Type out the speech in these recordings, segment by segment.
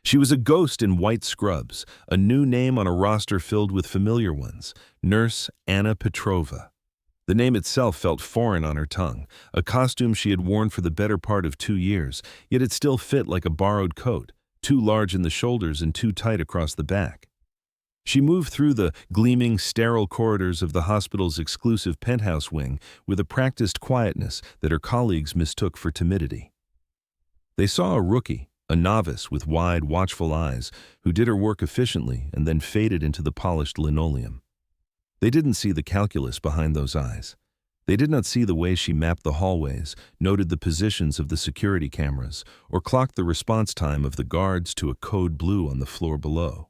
She was a ghost in white scrubs, a new name on a roster filled with familiar ones, Nurse Anna Petrova. The name itself felt foreign on her tongue, a costume she had worn for the better part of 2 years, yet it still fit like a borrowed coat, too large in the shoulders and too tight across the back. She moved through the gleaming, sterile corridors of the hospital's exclusive penthouse wing with a practiced quietness that her colleagues mistook for timidity. They saw a rookie, a novice with wide, watchful eyes, who did her work efficiently and then faded into the polished linoleum. They didn't see the calculus behind those eyes. They did not see the way she mapped the hallways, noted the positions of the security cameras, or clocked the response time of the guards to a code blue on the floor below.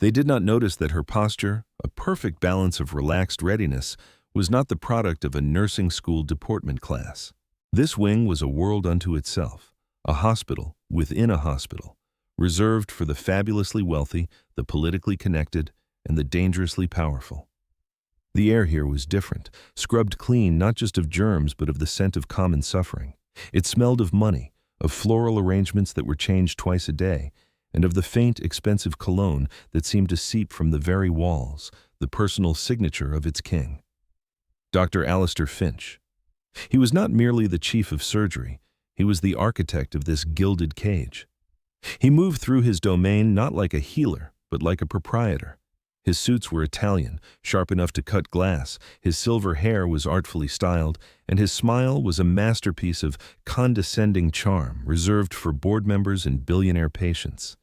They did not notice that her posture, a perfect balance of relaxed readiness, was not the product of a nursing school deportment class. This wing was a world unto itself, a hospital within a hospital, reserved for the fabulously wealthy, the politically connected, and the dangerously powerful. The air here was different, scrubbed clean not just of germs but of the scent of common suffering. It smelled of money, of floral arrangements that were changed twice a day, and of the faint, expensive cologne that seemed to seep from the very walls, the personal signature of its king. Dr. Alistair Finch. He was not merely the chief of surgery, he was the architect of this gilded cage. He moved through his domain not like a healer, but like a proprietor. His suits were Italian, sharp enough to cut glass, his silver hair was artfully styled, and his smile was a masterpiece of condescending charm reserved for board members and billionaire patients.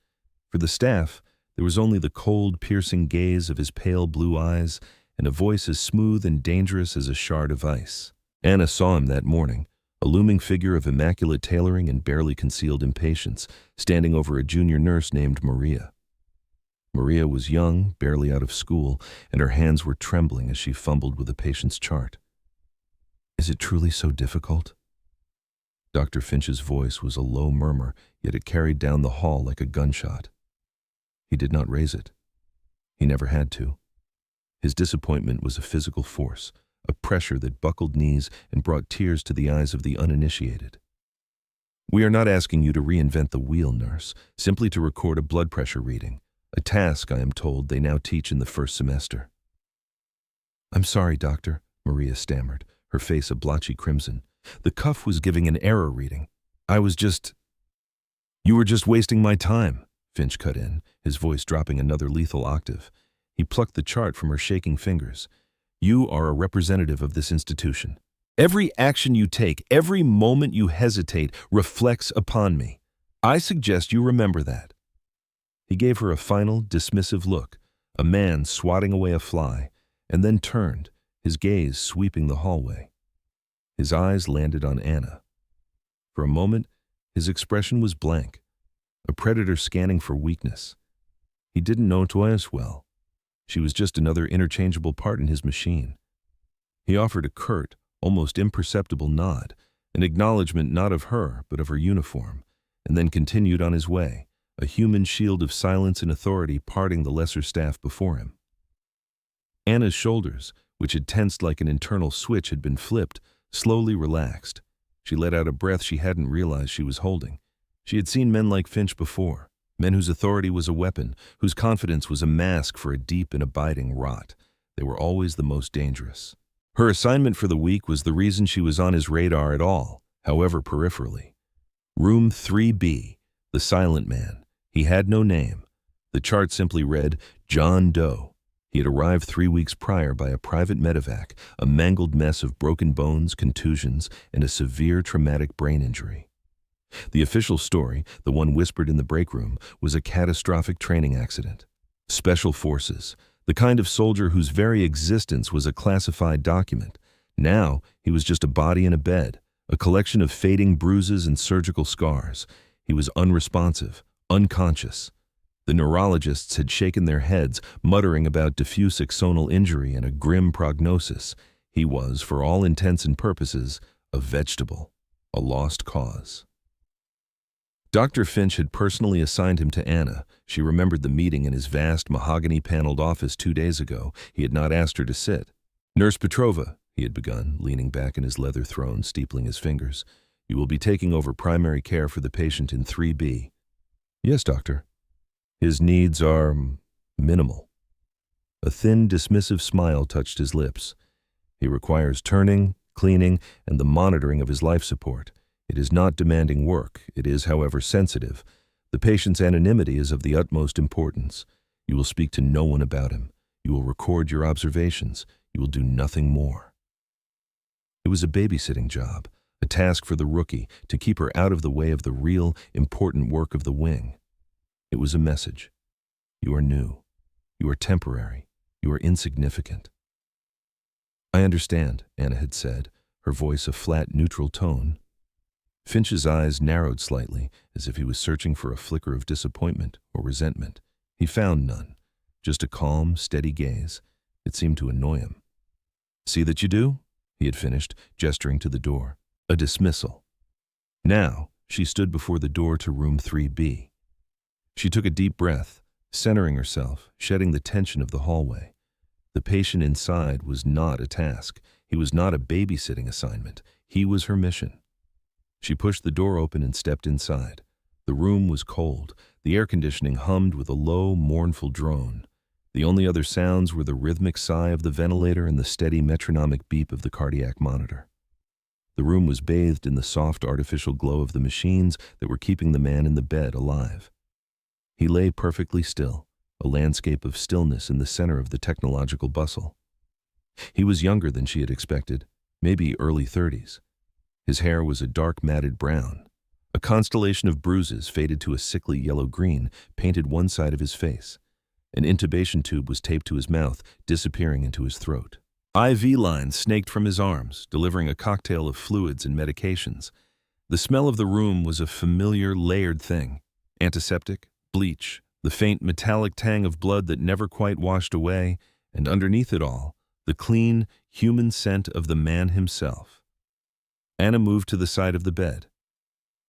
For the staff, there was only the cold, piercing gaze of his pale blue eyes and a voice as smooth and dangerous as a shard of ice. Anna saw him that morning, a looming figure of immaculate tailoring and barely concealed impatience, standing over a junior nurse named Maria. Maria was young, barely out of school, and her hands were trembling as she fumbled with a patient's chart. "Is it truly so difficult?" Dr. Finch's voice was a low murmur, yet it carried down the hall like a gunshot. He did not raise it. He never had to. His disappointment was a physical force, a pressure that buckled knees and brought tears to the eyes of the uninitiated. "We are not asking you to reinvent the wheel, nurse, simply to record a blood pressure reading. A task, I am told, they now teach in the first semester." "I'm sorry, doctor," Maria stammered, her face a blotchy crimson. "The cuff was giving an error reading. You were just wasting my time," Finch cut in, his voice dropping another lethal octave. He plucked the chart from her shaking fingers. "You are a representative of this institution. Every action you take, every moment you hesitate, reflects upon me. I suggest you remember that." He gave her a final, dismissive look, a man swatting away a fly, and then turned, his gaze sweeping the hallway. His eyes landed on Anna. For a moment, his expression was blank, a predator scanning for weakness. He didn't know Toyas well. She was just another interchangeable part in his machine. He offered a curt, almost imperceptible nod, an acknowledgement not of her, but of her uniform, and then continued on his way, a human shield of silence and authority parting the lesser staff before him. Anna's shoulders, which had tensed like an internal switch, had been flipped, slowly relaxed. She let out a breath she hadn't realized she was holding. She had seen men like Finch before, men whose authority was a weapon, whose confidence was a mask for a deep and abiding rot. They were always the most dangerous. Her assignment for the week was the reason she was on his radar at all, however peripherally. Room 3B, the silent man. He had no name. The chart simply read, John Doe. He had arrived 3 weeks prior by a private medevac, a mangled mess of broken bones, contusions, and a severe traumatic brain injury. The official story, the one whispered in the break room, was a catastrophic training accident. Special forces, the kind of soldier whose very existence was a classified document. Now, he was just a body in a bed, a collection of fading bruises and surgical scars. He was unresponsive, unconscious. The neurologists had shaken their heads, muttering about diffuse axonal injury and a grim prognosis. He was, for all intents and purposes, a vegetable, a lost cause. Dr. Finch had personally assigned him to Anna. She remembered the meeting in his vast, mahogany-paneled office 2 days ago. He had not asked her to sit. "Nurse Petrova," he had begun, leaning back in his leather throne, steepling his fingers. "You will be taking over primary care for the patient in 3B. "Yes, doctor." His needs are minimal. A thin, dismissive smile touched his lips. He requires turning, cleaning, and the monitoring of his life support. It is not demanding work. It is, however, sensitive. The patient's anonymity is of the utmost importance. You will speak to no one about him. You will record your observations. You will do nothing more. It was a babysitting job, a task for the rookie to keep her out of the way of the real, important work of the wing. It was a message. You are new. You are temporary. You are insignificant. I understand, Anna had said, her voice a flat, neutral tone. Finch's eyes narrowed slightly, as if he was searching for a flicker of disappointment or resentment. He found none, just a calm, steady gaze. It seemed to annoy him. See that you do? He had finished, gesturing to the door. A dismissal. Now, she stood before the door to room 3B. She took a deep breath, centering herself, shedding the tension of the hallway. The patient inside was not a task. He was not a babysitting assignment. He was her mission. She pushed the door open and stepped inside. The room was cold. The air conditioning hummed with a low, mournful drone. The only other sounds were the rhythmic sigh of the ventilator and the steady metronomic beep of the cardiac monitor. The room was bathed in the soft artificial glow of the machines that were keeping the man in the bed alive. He lay perfectly still, a landscape of stillness in the center of the technological bustle. He was younger than she had expected, maybe early 30s. His hair was a dark matted brown. A constellation of bruises faded to a sickly yellow-green painted one side of his face. An intubation tube was taped to his mouth, disappearing into his throat. IV lines snaked from his arms, delivering a cocktail of fluids and medications. The smell of the room was a familiar, layered thing. Antiseptic, bleach, the faint metallic tang of blood that never quite washed away, and underneath it all, the clean, human scent of the man himself. Anna moved to the side of the bed.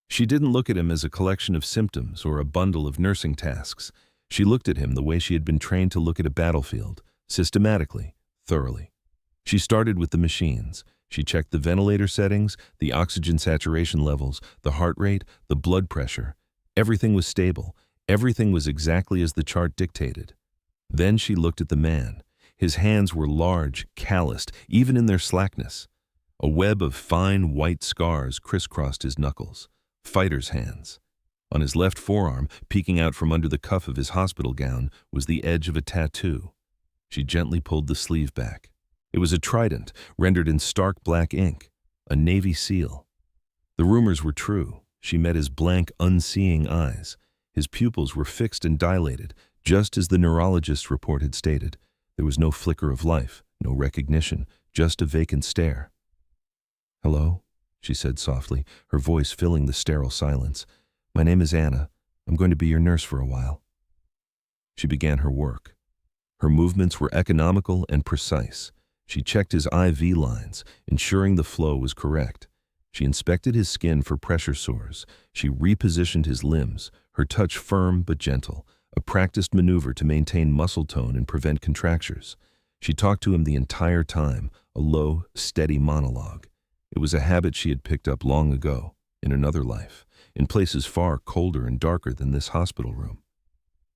She didn't look at him as a collection of symptoms or a bundle of nursing tasks. She looked at him the way she had been trained to look at a battlefield, systematically, thoroughly. She started with the machines. She checked the ventilator settings, the oxygen saturation levels, the heart rate, the blood pressure. Everything was stable. Everything was exactly as the chart dictated. Then she looked at the man. His hands were large, calloused, even in their slackness. A web of fine white scars crisscrossed his knuckles. Fighter's hands. On his left forearm, peeking out from under the cuff of his hospital gown, was the edge of a tattoo. She gently pulled the sleeve back. It was a trident, rendered in stark black ink, a Navy SEAL. The rumors were true. She met his blank, unseeing eyes. His pupils were fixed and dilated, just as the neurologist's report had stated. There was no flicker of life, no recognition, just a vacant stare. "Hello?" she said softly, her voice filling the sterile silence. "My name is Anna. I'm going to be your nurse for a while." She began her work. Her movements were economical and precise. She checked his IV lines, ensuring the flow was correct. She inspected his skin for pressure sores. She repositioned his limbs, her touch firm but gentle, a practiced maneuver to maintain muscle tone and prevent contractures. She talked to him the entire time, a low, steady monologue. It was a habit she had picked up long ago, in another life, in places far colder and darker than this hospital room.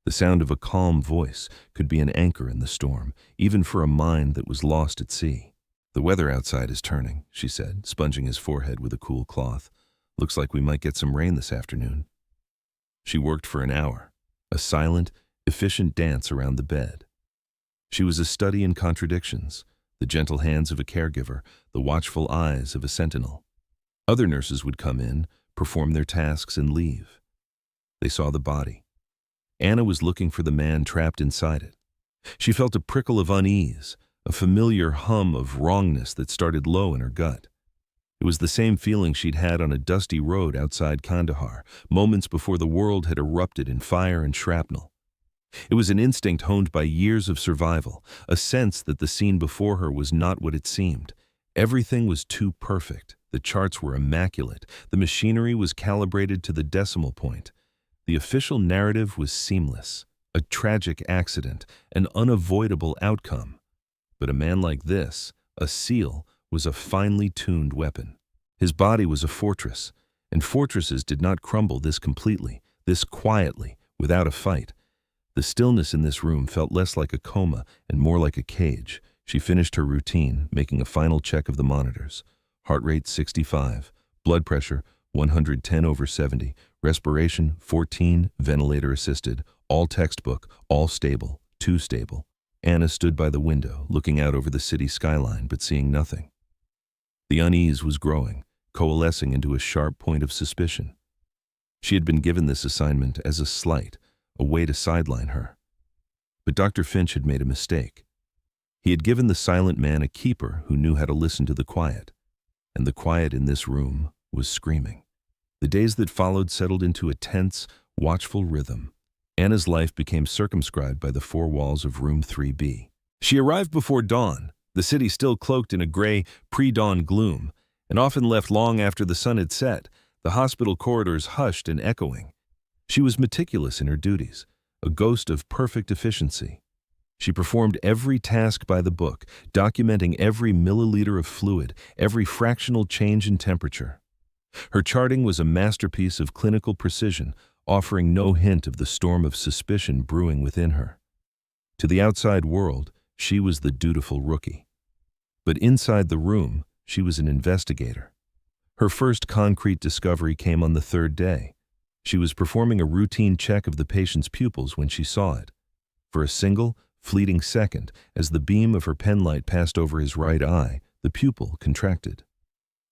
The sound of a calm voice could be an anchor in the storm, even for a mind that was lost at sea. "The weather outside is turning," she said, sponging his forehead with a cool cloth. "Looks like we might get some rain this afternoon." She worked for an hour, a silent, efficient dance around the bed. She was a study in contradictions, the gentle hands of a caregiver, the watchful eyes of a sentinel. Other nurses would come in, perform their tasks, and leave. They saw the body. Anna was looking for the man trapped inside it. She felt a prickle of unease, a familiar hum of wrongness that started low in her gut. It was the same feeling she'd had on a dusty road outside Kandahar, moments before the world had erupted in fire and shrapnel. It was an instinct honed by years of survival, a sense that the scene before her was not what it seemed. Everything was too perfect. The charts were immaculate. The machinery was calibrated to the decimal point. The official narrative was seamless, a tragic accident, an unavoidable outcome. But a man like this, a SEAL, was a finely tuned weapon. His body was a fortress, and fortresses did not crumble this completely, this quietly, without a fight. The stillness in this room felt less like a coma and more like a cage. She finished her routine, making a final check of the monitors. Heart rate 65, blood pressure 110/70, respiration 14, ventilator assisted, all textbook, all stable, too stable. Anna stood by the window, looking out over the city skyline, but seeing nothing. The unease was growing, coalescing into a sharp point of suspicion. She had been given this assignment as a slight, a way to sideline her. But Dr. Finch had made a mistake. He had given the silent man a keeper who knew how to listen to the quiet, and the quiet in this room was screaming. The days that followed settled into a tense, watchful rhythm. Anna's life became circumscribed by the four walls of room 3B. She arrived before dawn, the city still cloaked in a gray, pre-dawn gloom, and often left long after the sun had set, the hospital corridors hushed and echoing. She was meticulous in her duties, a ghost of perfect efficiency. She performed every task by the book, documenting every milliliter of fluid, every fractional change in temperature. Her charting was a masterpiece of clinical precision, offering no hint of the storm of suspicion brewing within her. To the outside world, she was the dutiful rookie. But inside the room, she was an investigator. Her first concrete discovery came on the third day. She was performing a routine check of the patient's pupils when she saw it. For a single, fleeting second, as the beam of her penlight passed over his right eye, the pupil contracted.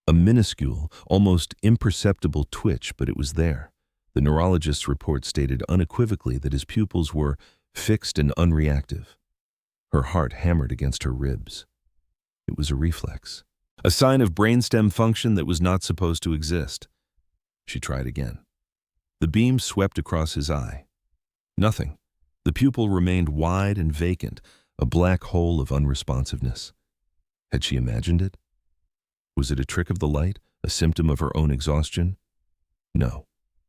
A minuscule, almost imperceptible twitch, but it was there. The neurologist's report stated unequivocally that his pupils were fixed and unreactive. Her heart hammered against her ribs. It was a reflex, a sign of brainstem function that was not supposed to exist. She tried again. The beam swept across his eye. Nothing. The pupil remained wide and vacant, a black hole of unresponsiveness. Had she imagined it? Was it a trick of the light, a symptom of her own exhaustion? No.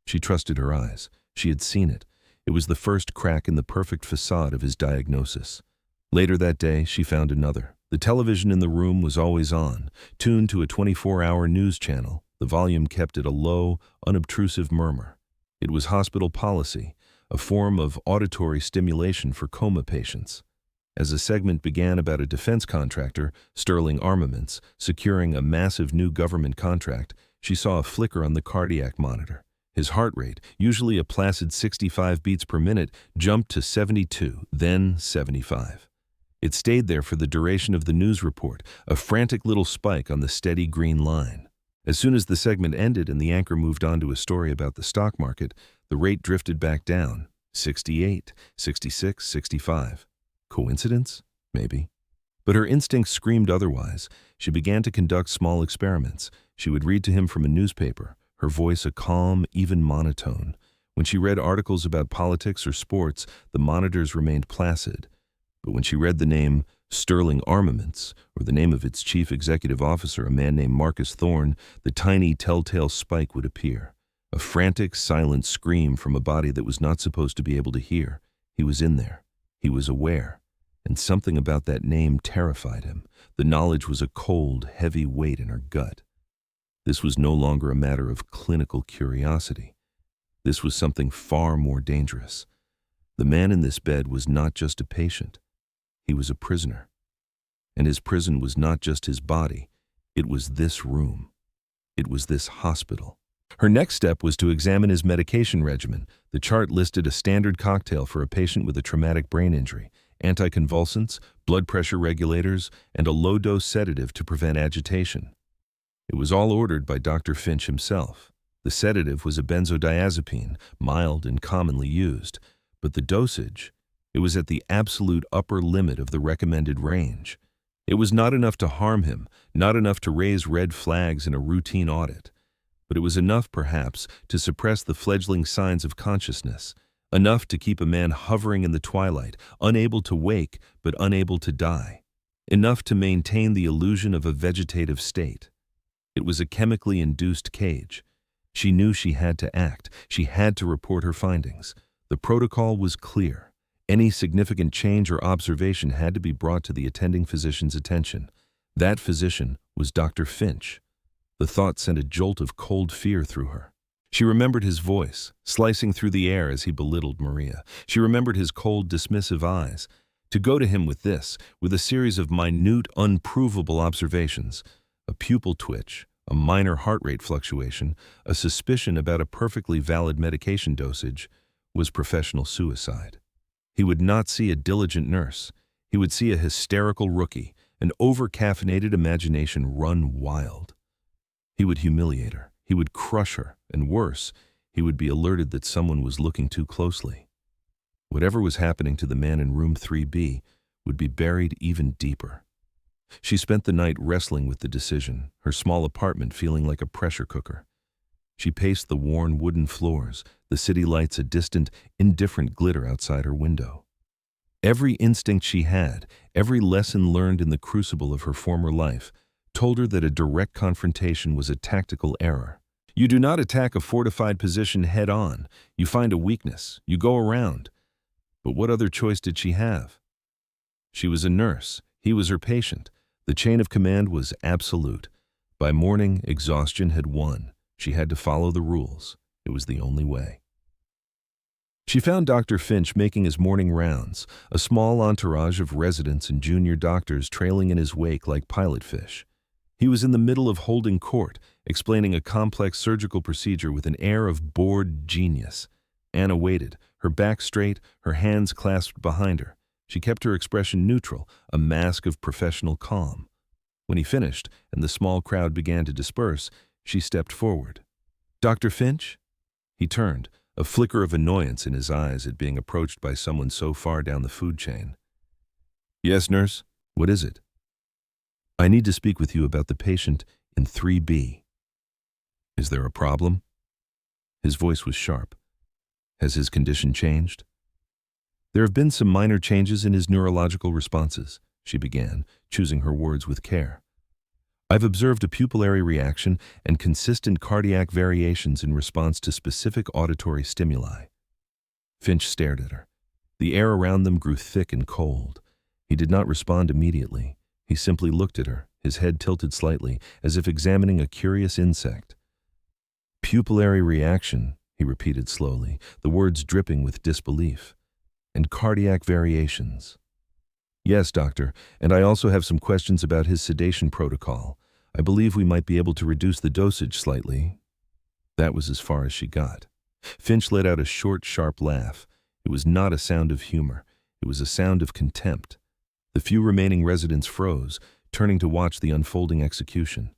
She trusted her eyes. She had seen it. It was the first crack in the perfect facade of his diagnosis. Later that day, she found another. The television in the room was always on, tuned to a 24-hour news channel, the volume kept at a low, unobtrusive murmur. It was hospital policy, a form of auditory stimulation for coma patients. As a segment began about a defense contractor, Sterling Armaments, securing a massive new government contract, she saw a flicker on the cardiac monitor. His heart rate, usually a placid 65 beats per minute, jumped to 72, then 75. It stayed there for the duration of the news report, a frantic little spike on the steady green line. As soon as the segment ended and the anchor moved on to a story about the stock market, the rate drifted back down, 68, 66, 65. Coincidence? Maybe. But her instincts screamed otherwise. She began to conduct small experiments. She would read to him from a newspaper, her voice a calm, even monotone. When she read articles about politics or sports, the monitors remained placid. But when she read the name Sterling Armaments, or the name of its chief executive officer, a man named Marcus Thorne, the tiny telltale spike would appear. A frantic, silent scream from a body that was not supposed to be able to hear. He was in there. He was aware. And something about that name terrified him. The knowledge was a cold, heavy weight in her gut. This was no longer a matter of clinical curiosity. This was something far more dangerous. The man in this bed was not just a patient. He was a prisoner. And his prison was not just his body. It was this room. It was this hospital. Her next step was to examine his medication regimen. The chart listed a standard cocktail for a patient with a traumatic brain injury: anticonvulsants, blood pressure regulators, and a low-dose sedative to prevent agitation. It was all ordered by Dr. Finch himself. The sedative was a benzodiazepine, mild and commonly used, but the dosage, it was at the absolute upper limit of the recommended range. It was not enough to harm him, not enough to raise red flags in a routine audit, but it was enough, perhaps, to suppress the fledgling signs of consciousness, enough to keep a man hovering in the twilight, unable to wake but unable to die, enough to maintain the illusion of a vegetative state. It was a chemically induced cage. She knew she had to act. She had to report her findings. The protocol was clear. Any significant change or observation had to be brought to the attending physician's attention. That physician was Dr. Finch. The thought sent a jolt of cold fear through her. She remembered his voice, slicing through the air as he belittled Maria. She remembered his cold, dismissive eyes. To go to him with this, with a series of minute, unprovable observations, a pupil twitch, a minor heart rate fluctuation, a suspicion about a perfectly valid medication dosage, was professional suicide. He would not see a diligent nurse. He would see a hysterical rookie, an over-caffeinated imagination run wild. He would humiliate her. He would crush her, and worse, he would be alerted that someone was looking too closely. Whatever was happening to the man in room 3B would be buried even deeper. She spent the night wrestling with the decision, her small apartment feeling like a pressure cooker. She paced the worn wooden floors, the city lights a distant, indifferent glitter outside her window. Every instinct she had, every lesson learned in the crucible of her former life, told her that a direct confrontation was a tactical error. You do not attack a fortified position head-on. You find a weakness. You go around. But what other choice did she have? She was a nurse. He was her patient. The chain of command was absolute. By morning, exhaustion had won. She had to follow the rules. It was the only way. She found Dr. Finch making his morning rounds, a small entourage of residents and junior doctors trailing in his wake like pilot fish. He was in the middle of holding court, explaining a complex surgical procedure with an air of bored genius. Anna waited, her back straight, her hands clasped behind her. She kept her expression neutral, a mask of professional calm. When he finished, and the small crowd began to disperse, she stepped forward. "Dr. Finch?" He turned, a flicker of annoyance in his eyes at being approached by someone so far down the food chain. "Yes, nurse? What is it?" "I need to speak with you about the patient in 3B. "Is there a problem?" His voice was sharp. "Has his condition changed?" "There have been some minor changes in his neurological responses," she began, choosing her words with care. "I've observed a pupillary reaction and consistent cardiac variations in response to specific auditory stimuli." Finch stared at her. The air around them grew thick and cold. He did not respond immediately. He simply looked at her, his head tilted slightly, as if examining a curious insect. "Pupillary reaction," he repeated slowly, the words dripping with disbelief. "And cardiac variations." "Yes, doctor, and I also have some questions about his sedation protocol. I believe we might be able to reduce the dosage slightly." That was as far as she got. Finch let out a short, sharp laugh. It was not a sound of humor. It was a sound of contempt. The few remaining residents froze, turning to watch the unfolding execution.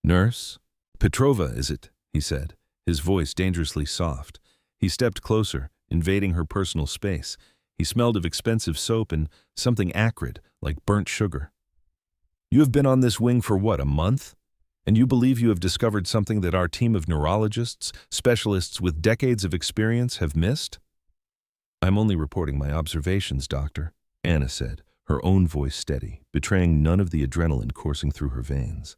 "Nurse? Petrova, is it?" he said, his voice dangerously soft. He stepped closer, invading her personal space. He smelled of expensive soap and something acrid, like burnt sugar. "You have been on this wing for what, a month? And you believe you have discovered something that our team of neurologists, specialists with decades of experience, have missed?" "I'm only reporting my observations, doctor," Anna said, her own voice steady, betraying none of the adrenaline coursing through her veins.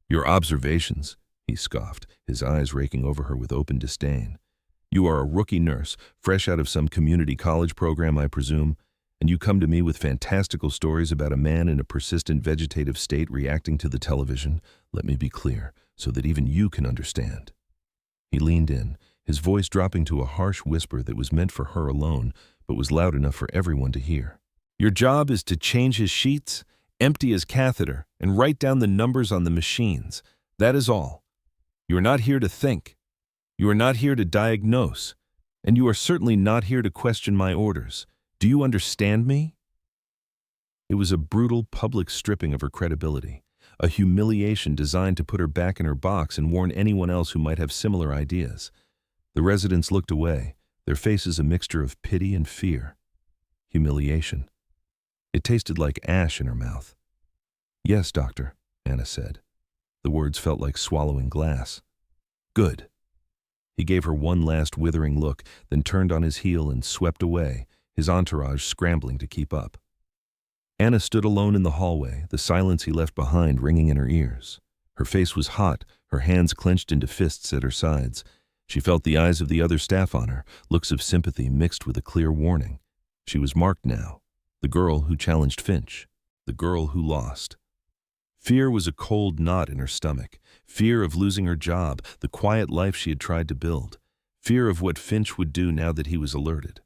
"Your observations," he scoffed, his eyes raking over her with open disdain. "You are a rookie nurse, fresh out of some community college program, I presume, and you come to me with fantastical stories about a man in a persistent vegetative state reacting to the television. Let me be clear, so that even you can understand." He leaned in, his voice dropping to a harsh whisper that was meant for her alone, but was loud enough for everyone to hear. "Your job is to change his sheets, empty his catheter, and write down the numbers on the machines. That is all. You are not here to think. You are not here to diagnose. And you are certainly not here to question my orders. Do you understand me?" It was a brutal public stripping of her credibility, a humiliation designed to put her back in her box and warn anyone else who might have similar ideas. The residents looked away, their faces a mixture of pity and fear. Humiliation. It tasted like ash in her mouth. "Yes, doctor," Anna said. The words felt like swallowing glass. "Good." He gave her one last withering look, then turned on his heel and swept away, his entourage scrambling to keep up. Anna stood alone in the hallway, the silence he left behind ringing in her ears. Her face was hot, her hands clenched into fists at her sides. She felt the eyes of the other staff on her, looks of sympathy mixed with a clear warning. She was marked now. The girl who challenged Finch. The girl who lost. Fear was a cold knot in her stomach. Fear of losing her job, the quiet life she had tried to build. Fear of what Finch would do now that he was alerted.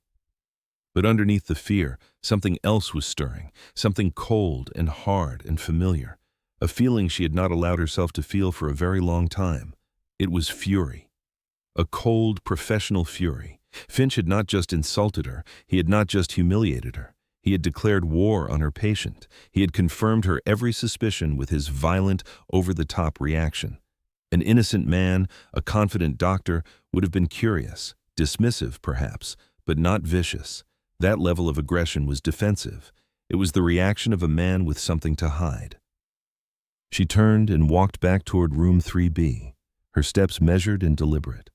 But underneath the fear, something else was stirring, something cold and hard and familiar, a feeling she had not allowed herself to feel for a very long time. It was fury. A cold, professional fury. Finch had not just insulted her, he had not just humiliated her. He had declared war on her patient. He had confirmed her every suspicion with his violent, over-the-top reaction. An innocent man, a confident doctor, would have been curious, dismissive perhaps, but not vicious. That level of aggression was defensive. It was the reaction of a man with something to hide. She turned and walked back toward room 3B, her steps measured and deliberate.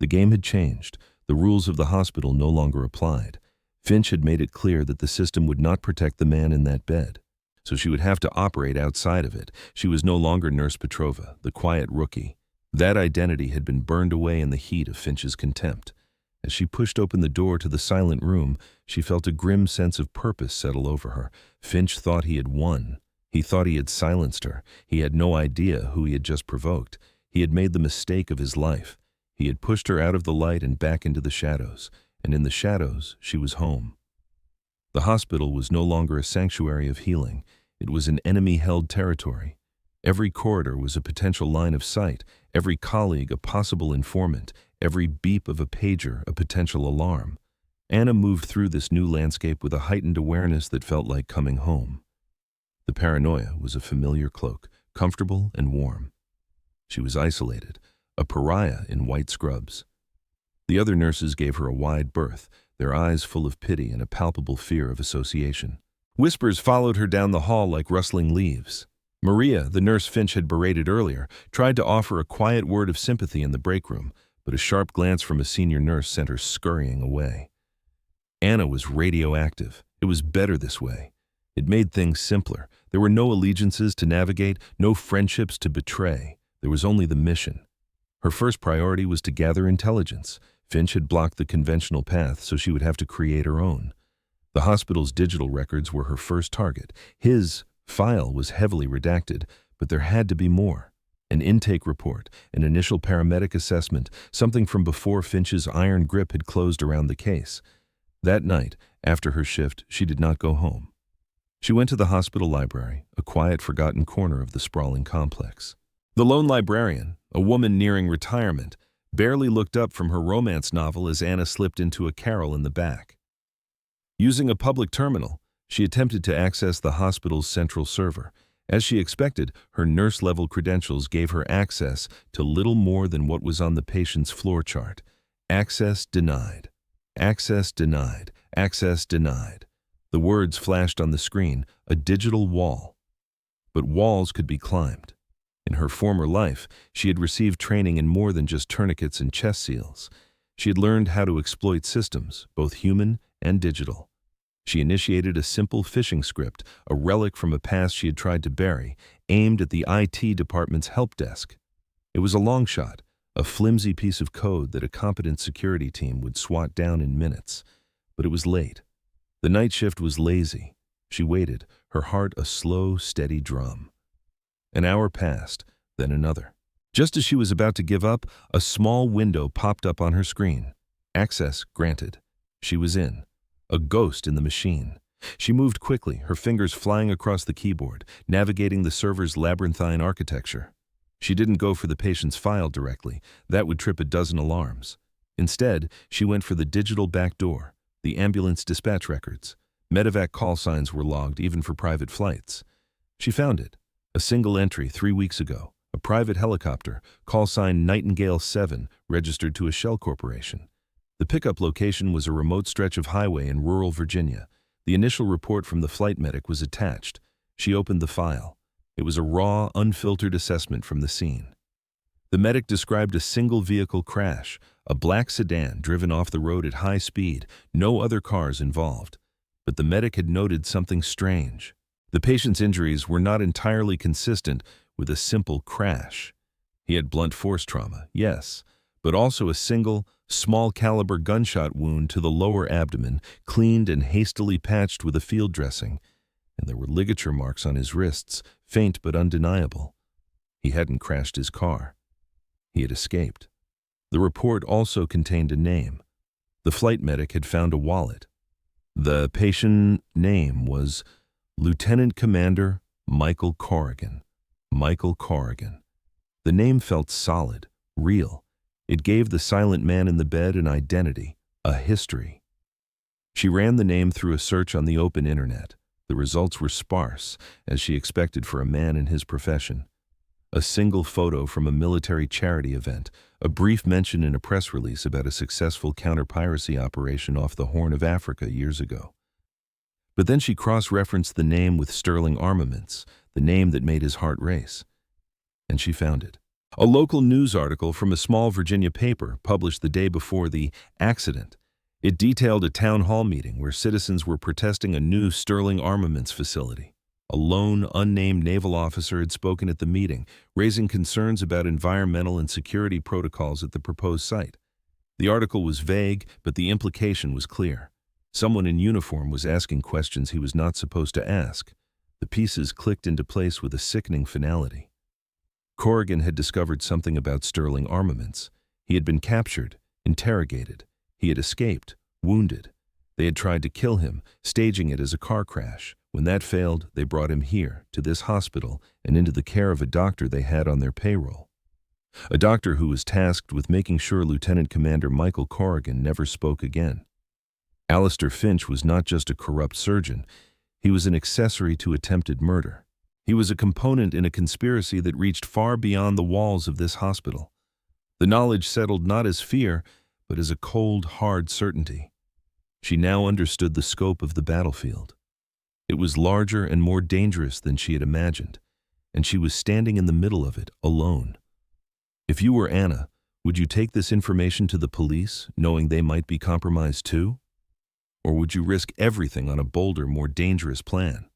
The game had changed. The rules of the hospital no longer applied. Finch had made it clear that the system would not protect the man in that bed, so she would have to operate outside of it. She was no longer Nurse Petrova, the quiet rookie. That identity had been burned away in the heat of Finch's contempt. As she pushed open the door to the silent room, she felt a grim sense of purpose settle over her. Finch thought he had won. He thought he had silenced her. He had no idea who he had just provoked. He had made the mistake of his life. He had pushed her out of the light and back into the shadows, and in the shadows she was home. The hospital was no longer a sanctuary of healing. It was an enemy-held territory. Every corridor was a potential line of sight, every colleague a possible informant, every beep of a pager a potential alarm. Anna moved through this new landscape with a heightened awareness that felt like coming home. The paranoia was a familiar cloak, comfortable and warm. She was isolated, a pariah in white scrubs. The other nurses gave her a wide berth, their eyes full of pity and a palpable fear of association. Whispers followed her down the hall like rustling leaves. Maria, the nurse Finch had berated earlier, tried to offer a quiet word of sympathy in the break room, but a sharp glance from a senior nurse sent her scurrying away. Anna was radioactive. It was better this way. It made things simpler. There were no allegiances to navigate, no friendships to betray. There was only the mission. Her first priority was to gather intelligence. Finch had blocked the conventional path, so she would have to create her own. The hospital's digital records were her first target. His file was heavily redacted, but there had to be more. An intake report, an initial paramedic assessment, something from before Finch's iron grip had closed around the case. That night, after her shift, she did not go home. She went to the hospital library, a quiet, forgotten corner of the sprawling complex. The lone librarian, a woman nearing retirement, barely looked up from her romance novel as Anna slipped into a carrel in the back. Using a public terminal, she attempted to access the hospital's central server. As she expected, her nurse-level credentials gave her access to little more than what was on the patient's floor chart. Access denied. Access denied. Access denied. The words flashed on the screen, a digital wall. But walls could be climbed. In her former life, she had received training in more than just tourniquets and chest seals. She had learned how to exploit systems, both human and digital. She initiated a simple phishing script, a relic from a past she had tried to bury, aimed at the IT department's help desk. It was a long shot, a flimsy piece of code that a competent security team would swat down in minutes. But it was late. The night shift was lazy. She waited, her heart a slow, steady drum. An hour passed, then another. Just as she was about to give up, a small window popped up on her screen. Access granted. She was in. A ghost in the machine. She moved quickly, her fingers flying across the keyboard, navigating the server's labyrinthine architecture. She didn't go for the patient's file directly. That would trip a dozen alarms. Instead, she went for the digital back door, the ambulance dispatch records. Medevac call signs were logged even for private flights. She found it. A single entry 3 weeks ago. A private helicopter, call sign Nightingale 7, registered to a shell corporation. The pickup location was a remote stretch of highway in rural Virginia. The initial report from the flight medic was attached. She opened the file. It was a raw, unfiltered assessment from the scene. The medic described a single vehicle crash, a black sedan driven off the road at high speed, no other cars involved. But the medic had noted something strange. The patient's injuries were not entirely consistent with a simple crash. He had blunt force trauma, yes, but also a single, small-caliber gunshot wound to the lower abdomen, cleaned and hastily patched with a field dressing. and there were ligature marks on his wrists, faint but undeniable. He hadn't crashed his car. He had escaped. The report also contained a name. The flight medic had found a wallet. The patient name was Lieutenant Commander Michael Corrigan. Michael Corrigan. The name felt solid, real. It gave the silent man in the bed an identity, a history. She ran the name through a search on the open internet. The results were sparse, as she expected for a man in his profession. A single photo from a military charity event, a brief mention in a press release about a successful counter-piracy operation off the Horn of Africa years ago. But then she cross-referenced the name with Sterling Armaments, the name that made his heart race. And she found it. A local news article from a small Virginia paper published the day before the accident. It detailed a town hall meeting where citizens were protesting a new Sterling Armaments facility. A lone, unnamed naval officer had spoken at the meeting, raising concerns about environmental and security protocols at the proposed site. The article was vague, but the implication was clear. Someone in uniform was asking questions he was not supposed to ask. The pieces clicked into place with a sickening finality. Corrigan had discovered something about Sterling Armaments. He had been captured, interrogated. He had escaped, wounded. They had tried to kill him, staging it as a car crash. When that failed, they brought him here, to this hospital, and into the care of a doctor they had on their payroll. A doctor who was tasked with making sure Lieutenant Commander Michael Corrigan never spoke again. Alistair Finch was not just a corrupt surgeon. He was an accessory to attempted murder. He was a component in a conspiracy that reached far beyond the walls of this hospital. The knowledge settled not as fear, but as a cold, hard certainty. She now understood the scope of the battlefield. It was larger and more dangerous than she had imagined, and she was standing in the middle of it, alone. If you were Anna, would you take this information to the police, knowing they might be compromised too? Or would you risk everything on a bolder, more dangerous plan?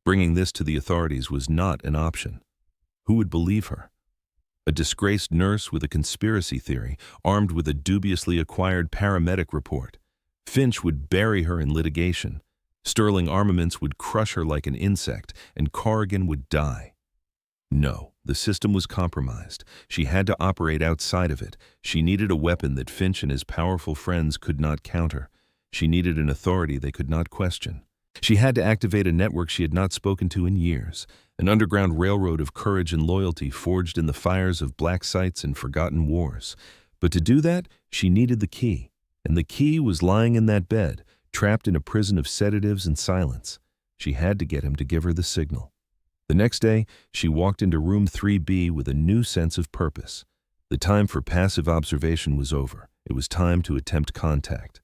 Bringing this to the authorities was not an option. Who would believe her? A disgraced nurse with a conspiracy theory, armed with a dubiously acquired paramedic report. Finch would bury her in litigation. Sterling Armaments would crush her like an insect, and Corrigan would die. No, the system was compromised. She had to operate outside of it. She needed a weapon that Finch and his powerful friends could not counter. She needed an authority they could not question. She had to activate a network she had not spoken to in years, an underground railroad of courage and loyalty forged in the fires of black sites and forgotten wars. But to do that, she needed the key, and the key was lying in that bed, trapped in a prison of sedatives and silence. She had to get him to give her the signal. The next day, she walked into room 3B with a new sense of purpose. The time for passive observation was over. It was time to attempt contact.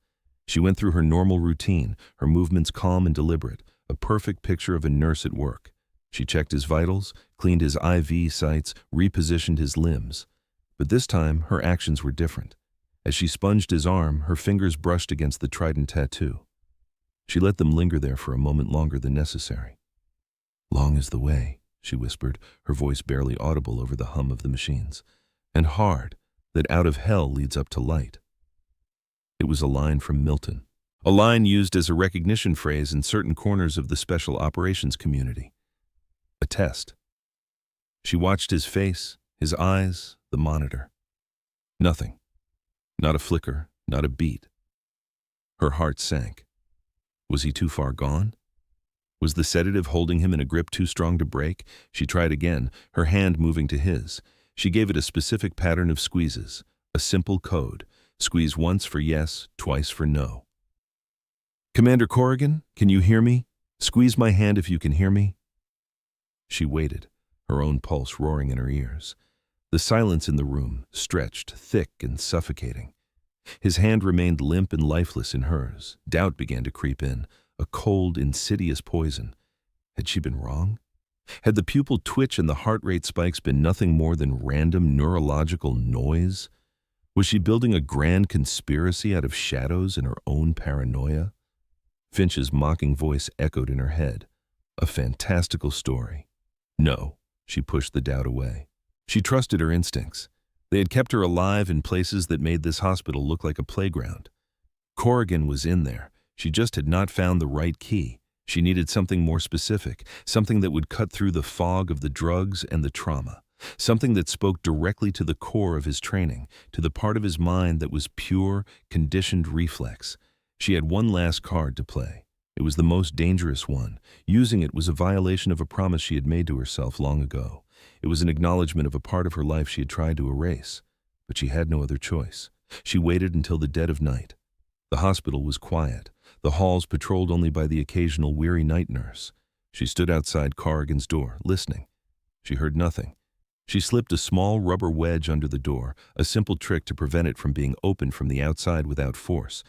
She went through her normal routine, her movements calm and deliberate, a perfect picture of a nurse at work. She checked his vitals, cleaned his IV sites, repositioned his limbs. But this time, her actions were different. As she sponged his arm, her fingers brushed against the trident tattoo. She let them linger there for a moment longer than necessary. "Long is the way," she whispered, her voice barely audible over the hum of the machines. "And hard, that out of hell leads up to light." It was a line from Milton, a line used as a recognition phrase in certain corners of the special operations community. A test. She watched his face, his eyes, the monitor. Nothing. Not a flicker, not a beat. Her heart sank. Was he too far gone? Was the sedative holding him in a grip too strong to break? She tried again, her hand moving to his. She gave it a specific pattern of squeezes, a simple code. Squeeze once for yes, twice for no. "Commander Corrigan, can you hear me? Squeeze my hand if you can hear me." She waited, her own pulse roaring in her ears. The silence in the room, stretched, thick and suffocating. His hand remained limp and lifeless in hers. Doubt began to creep in, a cold, insidious poison. Had she been wrong? Had the pupil twitch and the heart rate spikes been nothing more than random neurological noise? Was she building a grand conspiracy out of shadows and her own paranoia? Finch's mocking voice echoed in her head. A fantastical story. No, she pushed the doubt away. She trusted her instincts. They had kept her alive in places that made this hospital look like a playground. Corrigan was in there. She just had not found the right key. She needed something more specific, something that would cut through the fog of the drugs and the trauma, something that spoke directly to the core of his training, to the part of his mind that was pure, conditioned reflex. She had one last card to play. It was the most dangerous one. Using it was a violation of a promise she had made to herself long ago. It was an acknowledgement of a part of her life she had tried to erase. But she had no other choice. She waited until the dead of night. The hospital was quiet, the halls patrolled only by the occasional weary night nurse. She stood outside Corrigan's door, listening. She heard nothing. She slipped a small rubber wedge under the door, a simple trick to prevent it from being opened from the outside without force.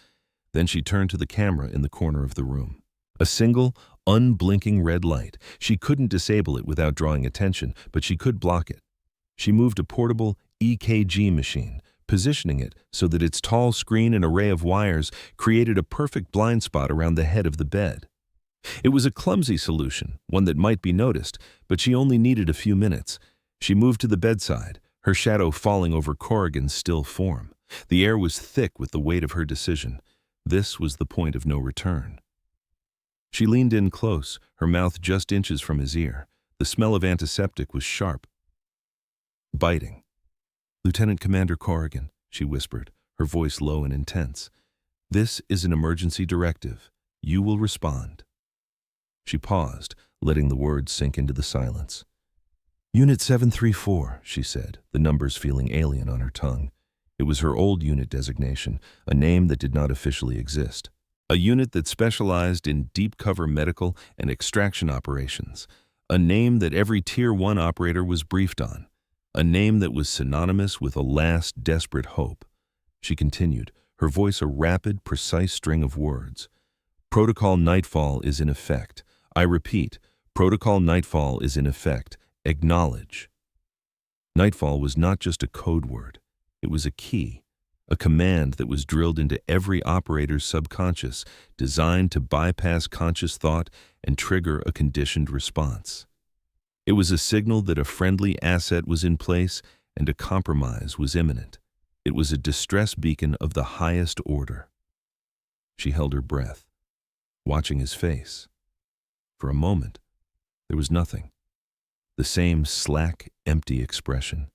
Then she turned to the camera in the corner of the room. A single, unblinking red light. She couldn't disable it without drawing attention, but she could block it. She moved a portable EKG machine, positioning it so that its tall screen and array of wires created a perfect blind spot around the head of the bed. It was a clumsy solution, one that might be noticed, but she only needed a few minutes. She moved to the bedside, her shadow falling over Corrigan's still form. The air was thick with the weight of her decision. This was the point of no return. She leaned in close, her mouth just inches from his ear. The smell of antiseptic was sharp, biting. "Lieutenant Commander Corrigan," she whispered, her voice low and intense. "This is an emergency directive. You will respond." She paused, letting the words sink into the silence. "Unit 734, she said, the numbers feeling alien on her tongue. It was her old unit designation, a name that did not officially exist. A unit that specialized in deep cover medical and extraction operations. A name that every Tier 1 operator was briefed on. A name that was synonymous with a last desperate hope. She continued, her voice a rapid, precise string of words. "Protocol Nightfall is in effect. I repeat, Protocol Nightfall is in effect. Acknowledge." Nightfall was not just a code word. It was a key, a command that was drilled into every operator's subconscious, designed to bypass conscious thought and trigger a conditioned response. It was a signal that a friendly asset was in place and a compromise was imminent. It was a distress beacon of the highest order. She held her breath, watching his face. For a moment, there was nothing. The same slack, empty expression.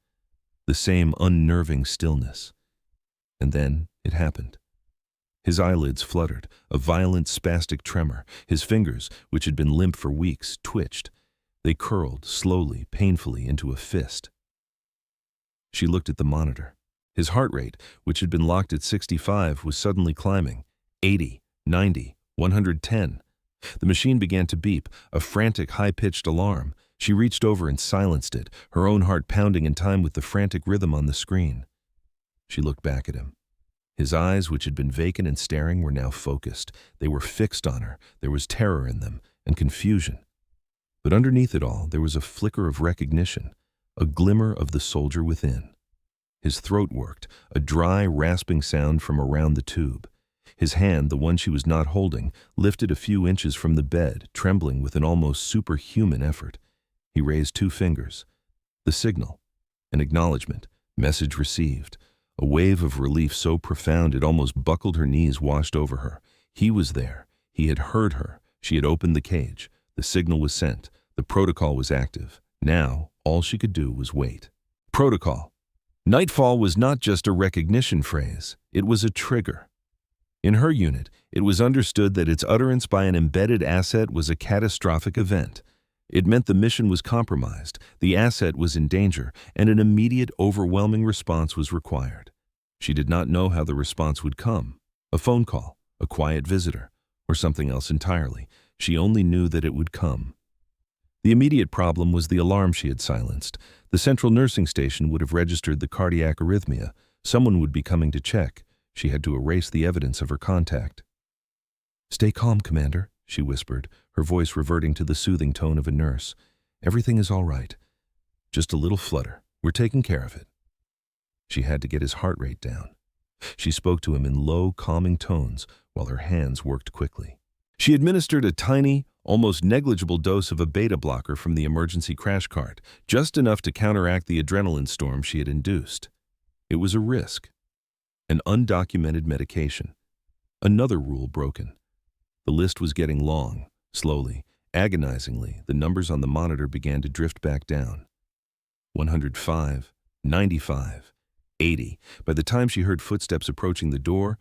The same unnerving stillness. And then it happened. His eyelids fluttered, a violent spastic tremor. His fingers, which had been limp for weeks, twitched. They curled, slowly, painfully, into a fist. She looked at the monitor. His heart rate, which had been locked at 65, was suddenly climbing. 80, 90, 110. The machine began to beep, a frantic, high-pitched alarm. She reached over and silenced it, her own heart pounding in time with the frantic rhythm on the screen. She looked back at him. His eyes, which had been vacant and staring, were now focused. They were fixed on her. There was terror in them, and confusion. But underneath it all, there was a flicker of recognition, a glimmer of the soldier within. His throat worked, a dry, rasping sound from around the tube. His hand, the one she was not holding, lifted a few inches from the bed, trembling with an almost superhuman effort. He raised 2 fingers. The signal, an acknowledgement, message received. A wave of relief so profound it almost buckled her knees washed over her. He was there. He had heard her. She had opened the cage. The signal was sent. The protocol was active. Now, all she could do was wait. Protocol. Nightfall was not just a recognition phrase. It was a trigger. In her unit, it was understood that its utterance by an embedded asset was a catastrophic event. It meant the mission was compromised, the asset was in danger, and an immediate, overwhelming response was required. She did not know how the response would come. A phone call, a quiet visitor, or something else entirely. She only knew that it would come. The immediate problem was the alarm she had silenced. The central nursing station would have registered the cardiac arrhythmia. Someone would be coming to check. She had to erase the evidence of her contact. "Stay calm, Commander," she whispered, her voice reverting to the soothing tone of a nurse. "Everything is all right. Just a little flutter. We're taking care of it." She had to get his heart rate down. She spoke to him in low, calming tones while her hands worked quickly. She administered a tiny, almost negligible dose of a beta blocker from the emergency crash cart, just enough to counteract the adrenaline storm she had induced. It was a risk. An undocumented medication. Another rule broken. The list was getting long. Slowly, agonizingly, the numbers on the monitor began to drift back down. 105, 95, 80. By the time she heard footsteps approaching the door,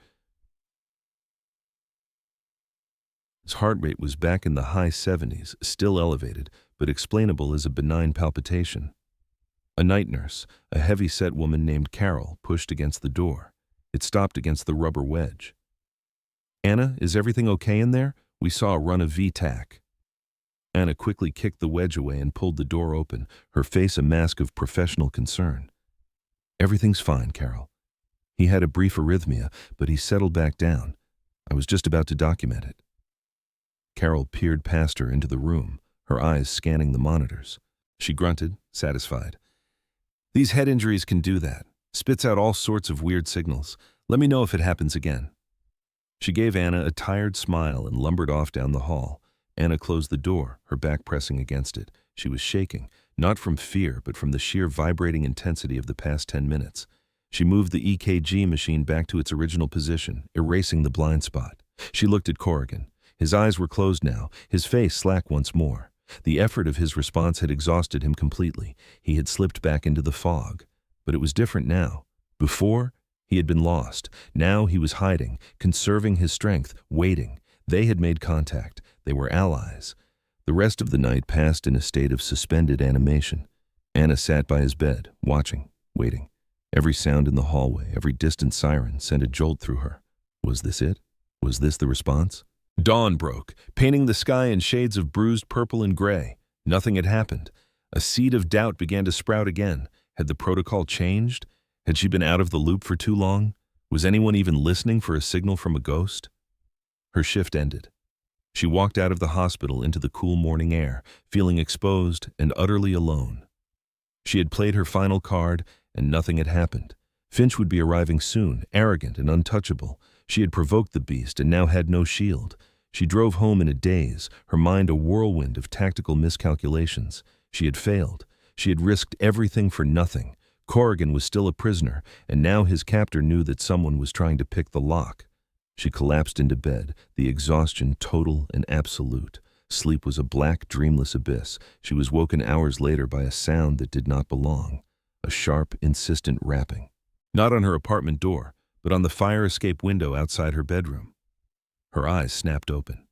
his heart rate was back in the high 70s, still elevated, but explainable as a benign palpitation. A night nurse, a heavy-set woman named Carol, pushed against the door. It stopped against the rubber wedge. "Anna, is everything okay in there? We saw a run of V-tac." Anna quickly kicked the wedge away and pulled the door open, her face a mask of professional concern. "Everything's fine, Carol. He had a brief arrhythmia, but he settled back down. I was just about to document it." Carol peered past her into the room, her eyes scanning the monitors. She grunted, satisfied. "These head injuries can do that. Spits out all sorts of weird signals. Let me know if it happens again." She gave Anna a tired smile and lumbered off down the hall. Anna closed the door, her back pressing against it. She was shaking, not from fear, but from the sheer vibrating intensity of the past 10 minutes. She moved the EKG machine back to its original position, erasing the blind spot. She looked at Corrigan. His eyes were closed now, his face slack once more. The effort of his response had exhausted him completely. He had slipped back into the fog. But it was different now. Before, he had been lost. Now he was hiding, conserving his strength, waiting. They had made contact. They were allies. The rest of the night passed in a state of suspended animation. Anna sat by his bed, watching, waiting. Every sound in the hallway, every distant siren sent a jolt through her. Was this it? Was this the response? Dawn broke, painting the sky in shades of bruised purple and gray. Nothing had happened. A seed of doubt began to sprout again. Had the protocol changed? Had she been out of the loop for too long? Was anyone even listening for a signal from a ghost? Her shift ended. She walked out of the hospital into the cool morning air, feeling exposed and utterly alone. She had played her final card, and nothing had happened. Finch would be arriving soon, arrogant and untouchable. She had provoked the beast and now had no shield. She drove home in a daze, her mind a whirlwind of tactical miscalculations. She had failed. She had risked everything for nothing. Corrigan was still a prisoner, and now his captor knew that someone was trying to pick the lock. She collapsed into bed, the exhaustion total and absolute. Sleep was a black, dreamless abyss. She was woken hours later by a sound that did not belong. A sharp, insistent rapping. Not on her apartment door, but on the fire escape window outside her bedroom. Her eyes snapped open.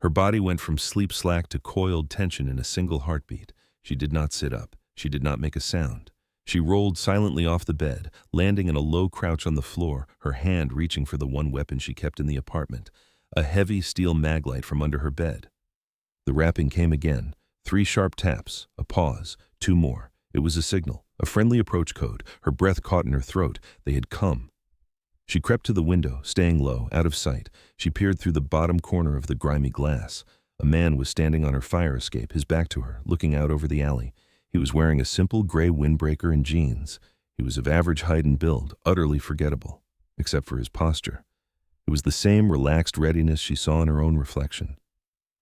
Her body went from sleep slack to coiled tension in a single heartbeat. She did not sit up. She did not make a sound. She rolled silently off the bed, landing in a low crouch on the floor, her hand reaching for the one weapon she kept in the apartment, a heavy steel maglite from under her bed. The rapping came again. 3 sharp taps, a pause, 2 more. It was a signal, a friendly approach code. Her breath caught in her throat. They had come. She crept to the window, staying low, out of sight. She peered through the bottom corner of the grimy glass. A man was standing on her fire escape, his back to her, looking out over the alley. He was wearing a simple gray windbreaker and jeans. He was of average height and build, utterly forgettable, except for his posture. It was the same relaxed readiness she saw in her own reflection.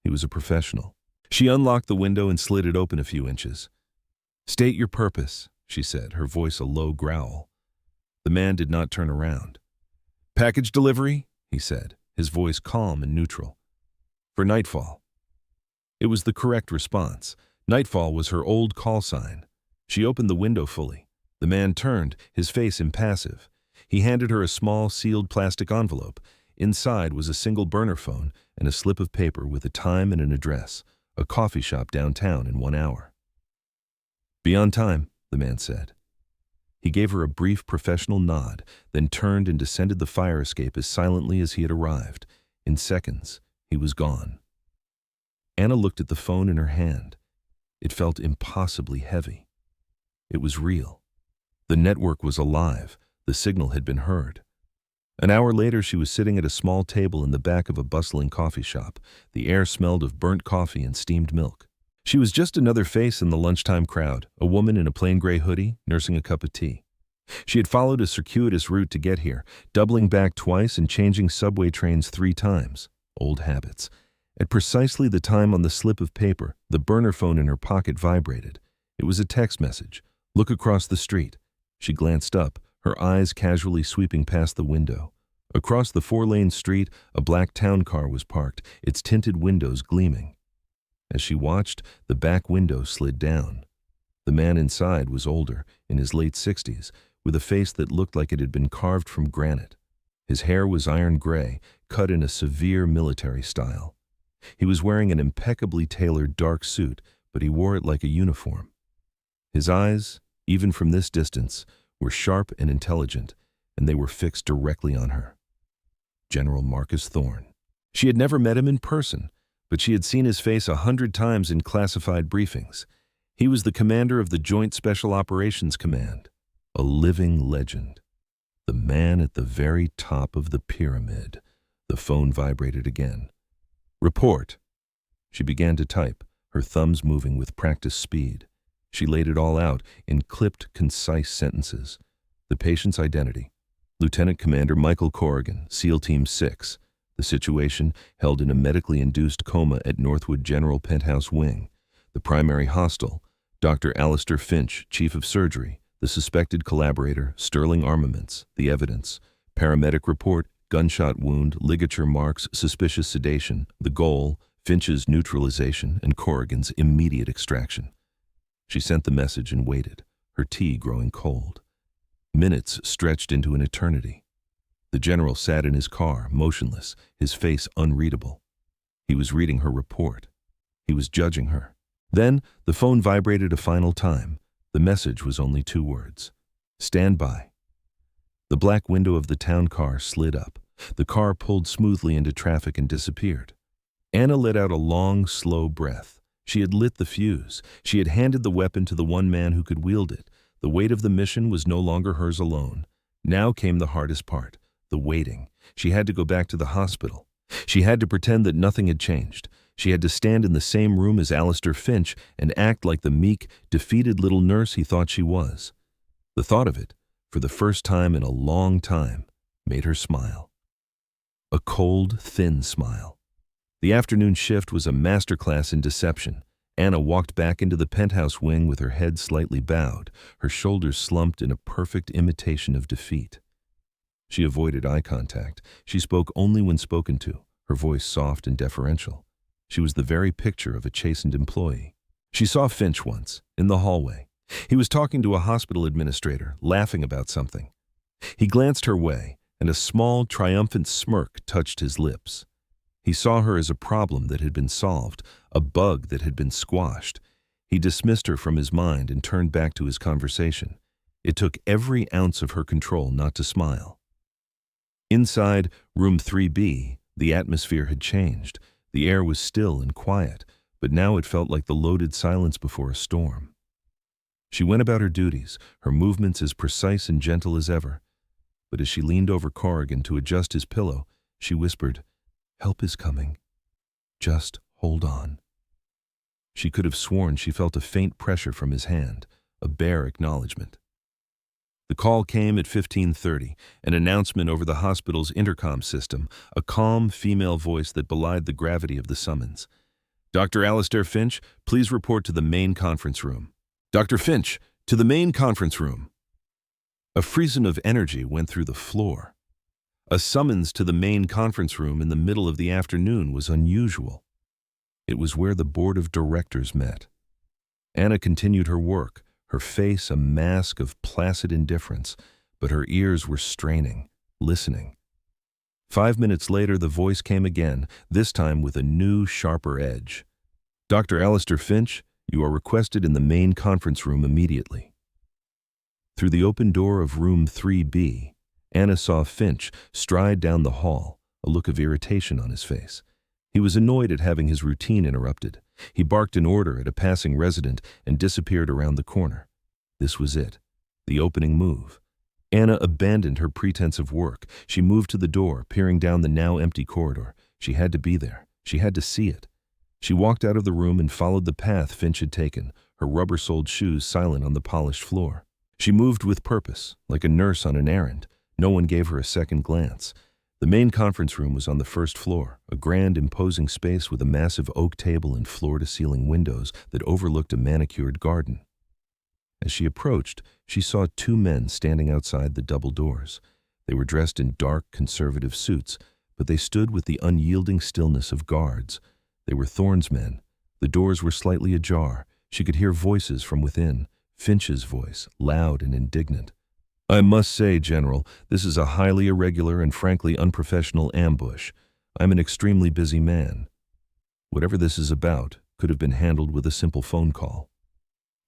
He was a professional. She unlocked the window and slid it open a few inches. "State your purpose," she said, her voice a low growl. The man did not turn around. "Package delivery," he said, his voice calm and neutral. "For Nightfall." It was the correct response. Nightfall was her old call sign. She opened the window fully. The man turned, his face impassive. He handed her a small, sealed plastic envelope. Inside was a single burner phone and a slip of paper with a time and an address, a coffee shop downtown in 1 hour. "Be on time," the man said. He gave her a brief professional nod, then turned and descended the fire escape as silently as he had arrived. In seconds, he was gone. Anna looked at the phone in her hand. It felt impossibly heavy. It was real. The network was alive. The signal had been heard. An hour later, she was sitting at a small table in the back of a bustling coffee shop. The air smelled of burnt coffee and steamed milk. She was just another face in the lunchtime crowd, a woman in a plain gray hoodie, nursing a cup of tea. She had followed a circuitous route to get here, doubling back twice and changing subway trains 3 times. Old habits. At precisely the time on the slip of paper, the burner phone in her pocket vibrated. It was a text message. "Look across the street." She glanced up, her eyes casually sweeping past the window. Across the four-lane street, a black town car was parked, its tinted windows gleaming. As she watched, the back window slid down. The man inside was older, in his late 60s, with a face that looked like it had been carved from granite. His hair was iron gray, cut in a severe military style. He was wearing an impeccably tailored dark suit, but he wore it like a uniform. His eyes, even from this distance, were sharp and intelligent, and they were fixed directly on her. General Marcus Thorne. She had never met him in person, but she had seen his face 100 times in classified briefings. He was the commander of the Joint Special Operations Command, a living legend. The man at the very top of the pyramid. The phone vibrated again. "Report." She began to type, her thumbs moving with practiced speed. She laid it all out in clipped, concise sentences. The patient's identity: Lieutenant Commander Michael Corrigan, SEAL Team 6. The situation: held in a medically induced coma at Northwood General Penthouse Wing. The primary hostile: Dr. Alistair Finch, Chief of Surgery. The suspected collaborator: Sterling Armaments. The evidence: paramedic report, gunshot wound, ligature marks, suspicious sedation. The goal: Finch's neutralization and Corrigan's immediate extraction. She sent the message and waited, her tea growing cold. Minutes stretched into an eternity. The general sat in his car, motionless, his face unreadable. He was reading her report. He was judging her. Then the phone vibrated a final time. The message was only 2 words: "Stand by." The black window of the town car slid up. The car pulled smoothly into traffic and disappeared. Anna let out a long, slow breath. She had lit the fuse. She had handed the weapon to the one man who could wield it. The weight of the mission was no longer hers alone. Now came the hardest part: the waiting. She had to go back to the hospital. She had to pretend that nothing had changed. She had to stand in the same room as Alistair Finch and act like the meek, defeated little nurse he thought she was. The thought of it, for the first time in a long time, made her smile. A cold, thin smile. The afternoon shift was a masterclass in deception. Anna walked back into the penthouse wing with her head slightly bowed, her shoulders slumped in a perfect imitation of defeat. She avoided eye contact. She spoke only when spoken to, her voice soft and deferential. She was the very picture of a chastened employee. She saw Finch once, in the hallway. He was talking to a hospital administrator, laughing about something. He glanced her way, and a small, triumphant smirk touched his lips. He saw her as a problem that had been solved, a bug that had been squashed. He dismissed her from his mind and turned back to his conversation. It took every ounce of her control not to smile. Inside room 3B, the atmosphere had changed. The air was still and quiet, but now it felt like the loaded silence before a storm. She went about her duties, her movements as precise and gentle as ever. But as she leaned over Corrigan to adjust his pillow, she whispered, "Help is coming. Just hold on." She could have sworn she felt a faint pressure from his hand, a bare acknowledgement. The call came at 15:30, an announcement over the hospital's intercom system, a calm female voice that belied the gravity of the summons. "Dr. Alistair Finch, please report to the main conference room." "Dr. Finch, to the main conference room." A frisson of energy went through the floor. A summons to the main conference room in the middle of the afternoon was unusual. It was where the board of directors met. Anna continued her work, her face a mask of placid indifference, but her ears were straining, listening. 5 minutes later, the voice came again, this time with a new, sharper edge. "Dr. Alistair Finch, you are requested in the main conference room immediately." Through the open door of room 3B, Anna saw Finch stride down the hall, a look of irritation on his face. He was annoyed at having his routine interrupted. He barked an order at a passing resident and disappeared around the corner. This was it, the opening move. Anna abandoned her pretense of work. She moved to the door, peering down the now empty corridor. She had to be there. She had to see it. She walked out of the room and followed the path Finch had taken, her rubber-soled shoes silent on the polished floor. She moved with purpose, like a nurse on an errand. No one gave her a second glance. The main conference room was on the first floor, a grand, imposing space with a massive oak table and floor-to-ceiling windows that overlooked a manicured garden. As she approached, she saw 2 men standing outside the double doors. They were dressed in dark, conservative suits, but they stood with the unyielding stillness of guards. They were Thorne's men. The doors were slightly ajar. She could hear voices from within, Finch's voice, loud and indignant. "I must say, General, this is a highly irregular and frankly unprofessional ambush. I'm an extremely busy man. Whatever this is about could have been handled with a simple phone call."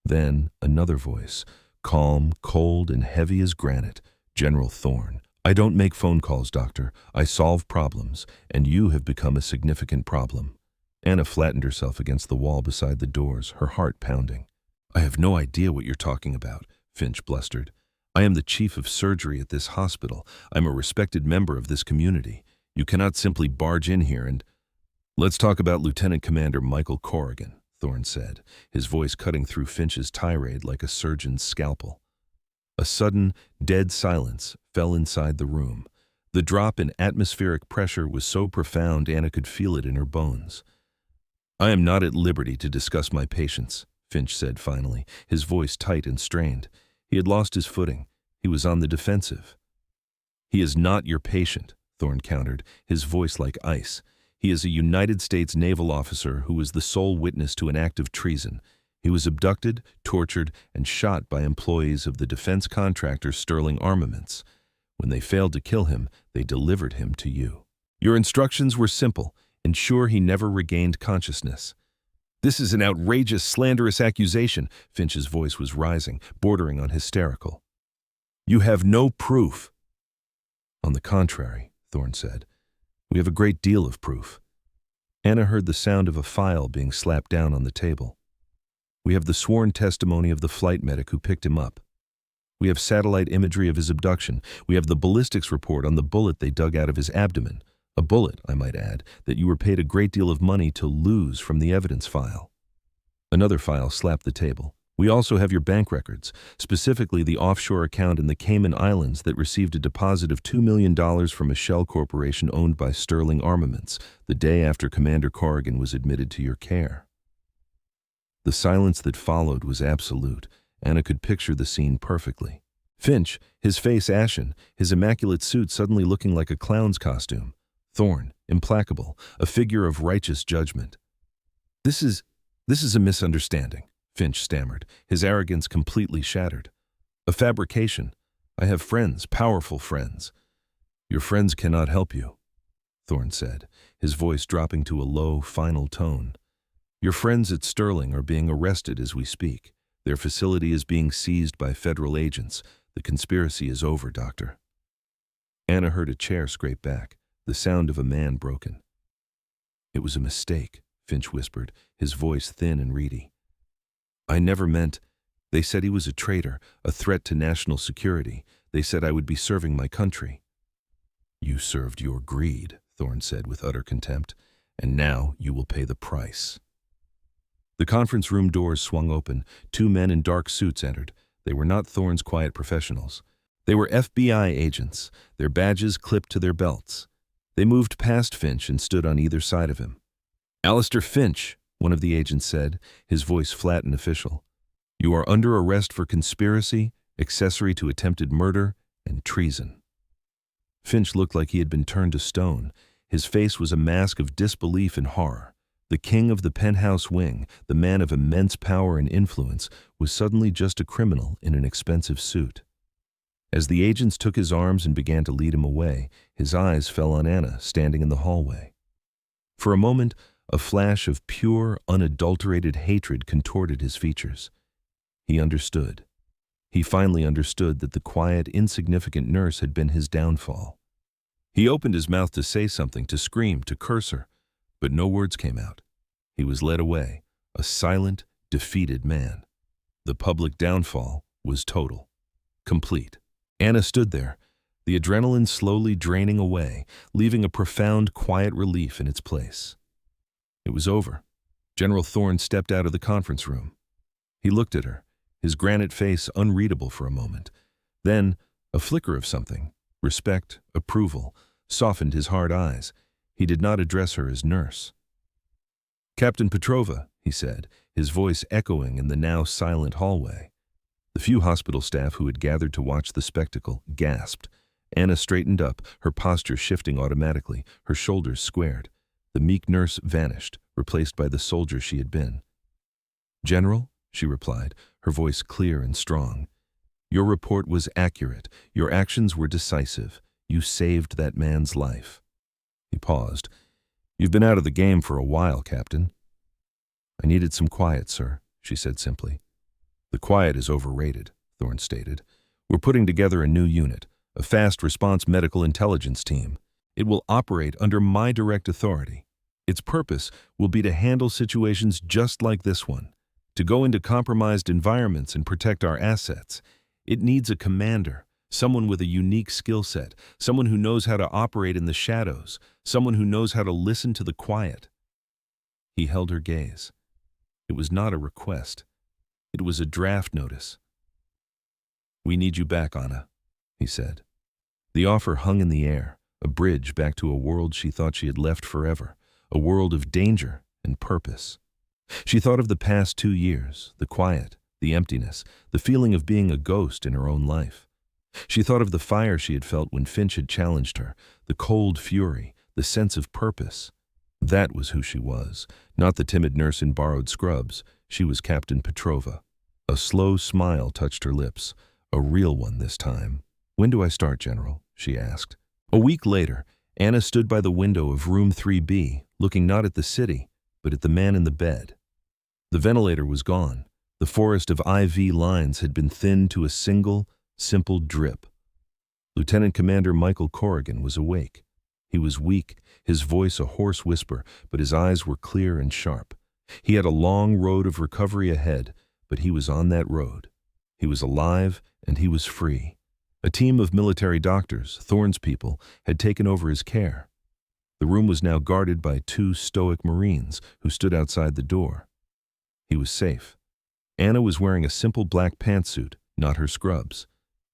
Then another voice, calm, cold, and heavy as granite. "General Thorne, I don't make phone calls, Doctor. I solve problems, and you have become a significant problem." Anna flattened herself against the wall beside the doors, her heart pounding. "I have no idea what you're talking about," Finch blustered. "I am the chief of surgery at this hospital. I'm a respected member of this community. You cannot simply barge in here and—" "Let's talk about Lieutenant Commander Michael Corrigan," Thorne said, his voice cutting through Finch's tirade like a surgeon's scalpel. A sudden, dead silence fell inside the room. The drop in atmospheric pressure was so profound Anna could feel it in her bones. "I am not at liberty to discuss my patients," Finch said finally, his voice tight and strained. He had lost his footing. He was on the defensive. "He is not your patient," Thorne countered, his voice like ice. "He is a United States naval officer who was the sole witness to an act of treason. He was abducted, tortured, and shot by employees of the defense contractor Sterling Armaments. When they failed to kill him, they delivered him to you. Your instructions were simple: ensure he never regained consciousness." "This is an outrageous, slanderous accusation." Finch's voice was rising, bordering on hysterical. "You have no proof." "On the contrary," Thorne said, "we have a great deal of proof." Anna heard the sound of a file being slapped down on the table. "We have the sworn testimony of the flight medic who picked him up. We have satellite imagery of his abduction. We have the ballistics report on the bullet they dug out of his abdomen. A bullet, I might add, that you were paid a great deal of money to lose from the evidence file." Another file slapped the table. "We also have your bank records, specifically the offshore account in the Cayman Islands that received a deposit of $2 million from a shell corporation owned by Sterling Armaments the day after Commander Corrigan was admitted to your care." The silence that followed was absolute. Anna could picture the scene perfectly. Finch, his face ashen, his immaculate suit suddenly looking like a clown's costume. Thorne, implacable, a figure of righteous judgment. This is a misunderstanding," Finch stammered, his arrogance completely shattered. "A fabrication. I have friends, powerful friends." "Your friends cannot help you," Thorne said, his voice dropping to a low, final tone. "Your friends at Sterling are being arrested as we speak. Their facility is being seized by federal agents. The conspiracy is over, Doctor." Anna heard a chair scrape back, the sound of a man broken. "It was a mistake," Finch whispered, his voice thin and reedy. "I never meant— They said he was a traitor, a threat to national security. They said I would be serving my country." "You served your greed," Thorne said with utter contempt, "and now you will pay the price." The conference room doors swung open. 2 men in dark suits entered. They were not Thorne's quiet professionals. They were FBI agents, their badges clipped to their belts. They moved past Finch and stood on either side of him. "Alistair Finch," one of the agents said, his voice flat and official. "You are under arrest for conspiracy, accessory to attempted murder, and treason." Finch looked like he had been turned to stone. His face was a mask of disbelief and horror. The king of the penthouse wing, the man of immense power and influence, was suddenly just a criminal in an expensive suit. As the agents took his arms and began to lead him away, his eyes fell on Anna, standing in the hallway. For a moment, a flash of pure, unadulterated hatred contorted his features. He understood. He finally understood that the quiet, insignificant nurse had been his downfall. He opened his mouth to say something, to scream, to curse her, but no words came out. He was led away, a silent, defeated man. The public downfall was total, complete. Anna stood there, the adrenaline slowly draining away, leaving a profound, quiet relief in its place. It was over. General Thorne stepped out of the conference room. He looked at her, his granite face unreadable for a moment. Then, a flicker of something, respect, approval, softened his hard eyes. He did not address her as nurse. "Captain Petrova," he said, his voice echoing in the now silent hallway. The few hospital staff who had gathered to watch the spectacle gasped. Anna straightened up, her posture shifting automatically, her shoulders squared. The meek nurse vanished, replaced by the soldier she had been. "General," she replied, her voice clear and strong. "Your report was accurate. Your actions were decisive. You saved that man's life." He paused. "You've been out of the game for a while, Captain." "I needed some quiet, sir," she said simply. "The quiet is overrated," Thorne stated. "We're putting together a new unit, a fast response medical intelligence team. It will operate under my direct authority. Its purpose will be to handle situations just like this one, to go into compromised environments and protect our assets. It needs a commander, someone with a unique skill set, someone who knows how to operate in the shadows, someone who knows how to listen to the quiet." He held her gaze. It was not a request. It was a draft notice. "We need you back, Anna," he said. The offer hung in the air, a bridge back to a world she thought she had left forever, a world of danger and purpose. She thought of the past 2 years, the quiet, the emptiness, the feeling of being a ghost in her own life. She thought of the fire she had felt when Finch had challenged her, the cold fury, the sense of purpose. That was who she was, not the timid nurse in borrowed scrubs. She was Captain Petrova. A slow smile touched her lips, a real one this time. "When do I start, General?" she asked. A week later, Anna stood by the window of room 3B, looking not at the city, but at the man in the bed. The ventilator was gone. The forest of IV lines had been thinned to a single, simple drip. Lieutenant Commander Michael Corrigan was awake. He was weak, his voice a hoarse whisper, but his eyes were clear and sharp. He had a long road of recovery ahead, but he was on that road. He was alive, and he was free. A team of military doctors, Thorne's people, had taken over his care. The room was now guarded by 2 stoic Marines who stood outside the door. He was safe. Anna was wearing a simple black pantsuit, not her scrubs.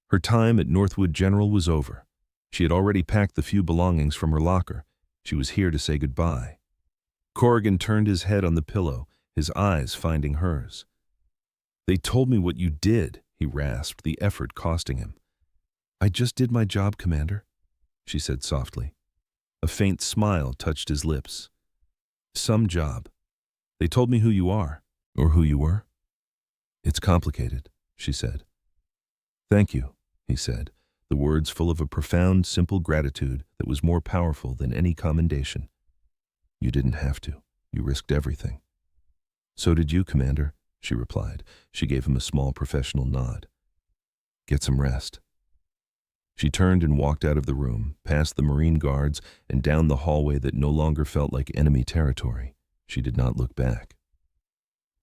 Her time at Northwood General was over. She had already packed the few belongings from her locker. She was here to say goodbye. Corrigan turned his head on the pillow, his eyes finding hers. "They told me what you did," he rasped, the effort costing him. "I just did my job, Commander," she said softly. A faint smile touched his lips. "Some job. They told me who you are, or who you were." "It's complicated," she said. "Thank you," he said, the words full of a profound, simple gratitude that was more powerful than any commendation. "You didn't have to. You risked everything." "So did you, Commander," she replied. She gave him a small professional nod. "Get some rest." She turned and walked out of the room, past the Marine guards, and down the hallway that no longer felt like enemy territory. She did not look back.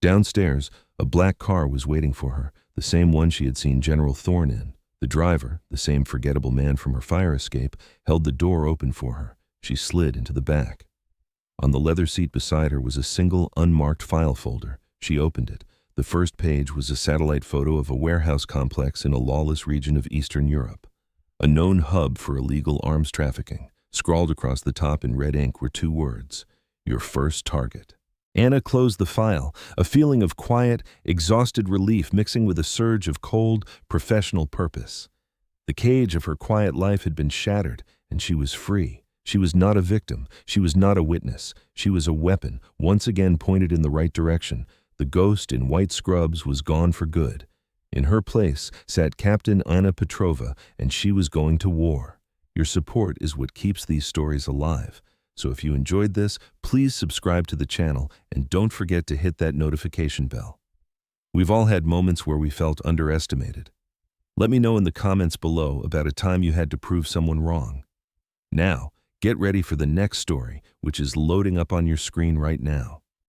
Downstairs, a black car was waiting for her, the same one she had seen General Thorne in. The driver, the same forgettable man from her fire escape, held the door open for her. She slid into the back. On the leather seat beside her was a single, unmarked file folder. She opened it. The first page was a satellite photo of a warehouse complex in a lawless region of Eastern Europe. A known hub for illegal arms trafficking. Scrawled across the top in red ink were 2 words: "Your first target." Anna closed the file, a feeling of quiet, exhausted relief mixing with a surge of cold, professional purpose. The cage of her quiet life had been shattered, and she was free. She was not a victim. She was not a witness. She was a weapon, once again pointed in the right direction. The ghost in white scrubs was gone for good. In her place sat Captain Anna Petrova, and she was going to war. Your support is what keeps these stories alive. So if you enjoyed this, please subscribe to the channel and don't forget to hit that notification bell. We've all had moments where we felt underestimated. Let me know in the comments below about a time you had to prove someone wrong. Now, get ready for the next story, which is loading up on your screen right now.